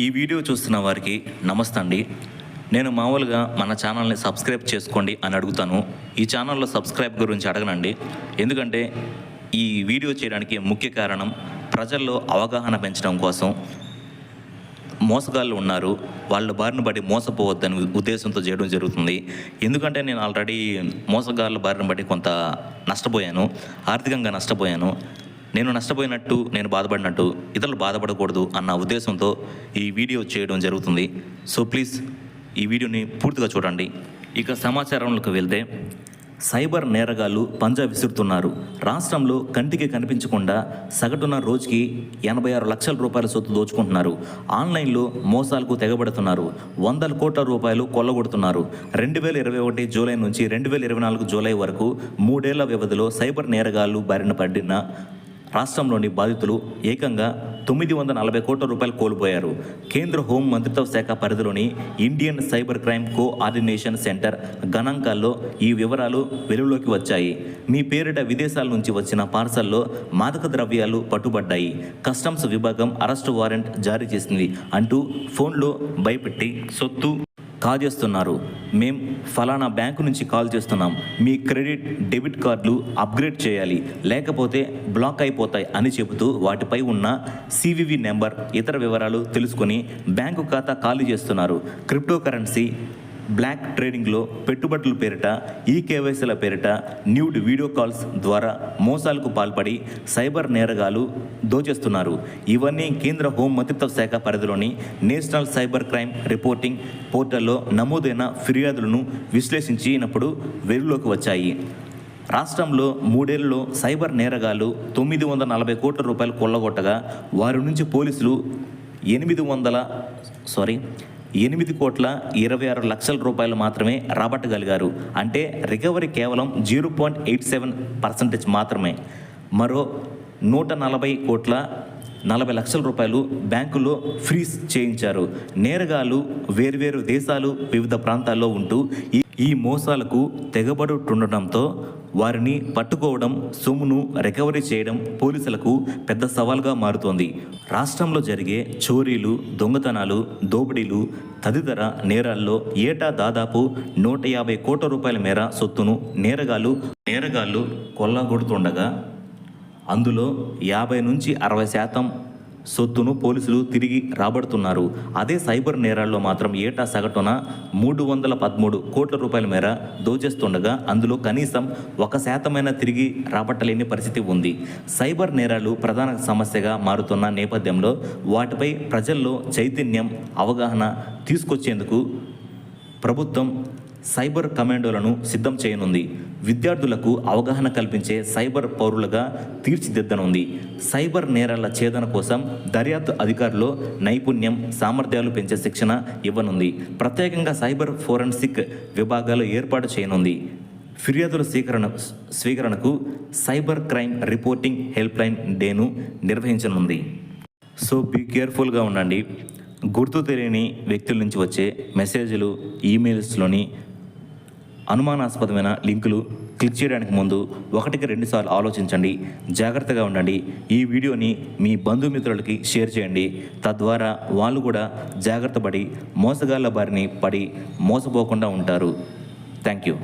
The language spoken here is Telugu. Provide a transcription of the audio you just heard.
ఈ వీడియో చూస్తున్న వారికి నమస్తే అండి. నేను మామూలుగా మన ఛానల్ని సబ్స్క్రైబ్ చేసుకోండి అని అడుగుతాను. ఈ ఛానల్లో సబ్స్క్రైబ్ గురించి అడగనండి. ఎందుకంటే ఈ వీడియో చేయడానికి ముఖ్య కారణం ప్రజల్లో అవగాహన పెంచడం కోసం. మోసగాళ్ళు ఉన్నారు, వాళ్ళ బారిన పడి మోసపోవద్దని ఉద్దేశంతో చేయడం జరుగుతుంది. ఎందుకంటే నేను ఆల్రెడీ మోసగాళ్ళ బారిన పడి కొంత నష్టపోయాను, ఆర్థికంగా నష్టపోయాను. నేను నష్టపోయినట్టు, నేను బాధపడినట్టు ఇతరులు బాధపడకూడదు అన్న ఉద్దేశంతో ఈ వీడియో చేయడం జరుగుతుంది. సో ప్లీజ్ ఈ వీడియోని పూర్తిగా చూడండి. ఇక సమాచారంలోకి వెళ్తే, సైబర్ నేరగాళ్ళు పంజా విసురుతున్నారు. రాష్ట్రంలో కంటికి కనిపించకుండా సగటున రోజుకి 86 లక్షల రూపాయల సొత్తు దోచుకుంటున్నారు. ఆన్లైన్లో మోసాలకు తెగబడుతున్నారు. 100 కోట్ల రూపాయలు కొల్లగొడుతున్నారు. 2021 జూలై నుంచి 2024 జూలై వరకు 3 ఏళ్ల వ్యవధిలో సైబర్ నేరగాళ్ళు బారిన పడిన రాష్ట్రంలోని బాధితులు ఏకంగా 940 కోట్ల రూపాయలు కోల్పోయారు. కేంద్ర హోం మంత్రిత్వ శాఖ పరిధిలోని Indian cyber crime coordination centre గణాంకాల్లో ఈ వివరాలు వెలుగులోకి వచ్చాయి. మీ పేరిట విదేశాల నుంచి వచ్చిన పార్సల్లో మాదక ద్రవ్యాలు పట్టుబడ్డాయి. కస్టమ్స్ విభాగం అరెస్టు వారెంట్ జారీ చేసింది అంటూ ఫోన్లో భయపెట్టి సొత్తు కాజేస్తున్నారు. మేం ఫలానా బ్యాంకు నుంచి కాల్ చేస్తున్నాం, మీ క్రెడిట్ డెబిట్ కార్డులు అప్గ్రేడ్ చేయాలి, లేకపోతే బ్లాక్ అయిపోతాయి అని చెబుతూ వాటిపై ఉన్న సివివి నెంబర్, ఇతర వివరాలు తెలుసుకొని బ్యాంకు ఖాతా ఖాళీ చేస్తున్నారు. క్రిప్టో కరెన్సీ, బ్లాక్ ట్రేడింగ్లో పెట్టుబడుల పేరిట, ఈకేవైసీల పేరిట న్యూడ్ వీడియో కాల్స్ ద్వారా మోసాలకు పాల్పడి సైబర్ నేరగాలు దోచేస్తున్నారు. ఇవన్నీ కేంద్ర హోం మంత్రిత్వ శాఖ పరిధిలోని నేషనల్ సైబర్ క్రైమ్ రిపోర్టింగ్ పోర్టల్లో నమోదైన ఫిర్యాదులను విశ్లేషించినప్పుడు వెలుగులోకి వచ్చాయి. రాష్ట్రంలో 3 ఏళ్లలో సైబర్ నేరగాలు 940 కోట్ల రూపాయలు కొల్లగొట్టగా వారి నుంచి పోలీసులు 8 కోట్ల 26 లక్షల రూపాయలు మాత్రమే రాబట్టగలిగారు. అంటే రికవరీ కేవలం 0.87% మాత్రమే. మరో 140 కోట్ల 40 లక్షల రూపాయలు బ్యాంకులో ఫ్రీజ్ చేయించారు. నేరగాళ్ళు వేర్వేరు దేశాలు, వివిధ ప్రాంతాల్లో ఉంటూ ఈ మోసాలకు తెగబడుతుండటంతో వారిని పట్టుకోవడం, సొమ్మును రికవరీ చేయడం పోలీసులకు పెద్ద సవాల్గా మారుతోంది. రాష్ట్రంలో జరిగే చోరీలు, దొంగతనాలు, దోపిడీలు తదితర నేరాల్లో ఏటా దాదాపు 150 కోట్ల రూపాయల మేర సొత్తును నేరగాళ్ళు కొల్లగొడుతుండగా అందులో 50 నుంచి 60% సొత్తును పోలీసులు తిరిగి రాబడుతున్నారు. అదే సైబర్ నేరాల్లో మాత్రం ఏటా సగటున 313 కోట్ల రూపాయల మేర దోచేస్తుండగా అందులో కనీసం 1% తిరిగి రాబట్టలేని పరిస్థితి ఉంది. సైబర్ నేరాలు ప్రధాన సమస్యగా మారుతున్న నేపథ్యంలో వాటిపై ప్రజల్లో చైతన్యం, అవగాహన తీసుకొచ్చేందుకు ప్రభుత్వం సైబర్ కమాండోలను సిద్ధం చేయనుంది. విద్యార్థులకు అవగాహన కల్పించే సైబర్ పౌరులుగా తీర్చిదిద్దనుంది. సైబర్ నేరాల ఛేదన కోసం దర్యాప్తు అధికారులు నైపుణ్యం, సామర్థ్యాలు పెంచే శిక్షణ ఇవ్వనుంది. ప్రత్యేకంగా సైబర్ ఫోరెన్సిక్ విభాగాలు ఏర్పాటు చేయనుంది. ఫిర్యాదుల స్వీకరణకు cyber crime reporting helpline డేను నిర్వహించనుంది. సో బీ కేర్ఫుల్గా ఉండండి. గుర్తు తెలియని వ్యక్తుల నుంచి వచ్చే మెసేజ్లు, ఈమెయిల్స్లోని అనుమానాస్పదమైన లింకులు క్లిక్ చేయడానికి ముందు 1-2 సార్లు ఆలోచించండి. జాగ్రత్తగా ఉండండి. ఈ వీడియోని మీ బంధుమిత్రులకి షేర్ చేయండి. తద్వారా వాళ్ళు కూడా జాగ్రత్త పడి మోసగాళ్ళ బారిని పడి మోసపోకుండా ఉంటారు. Thank you.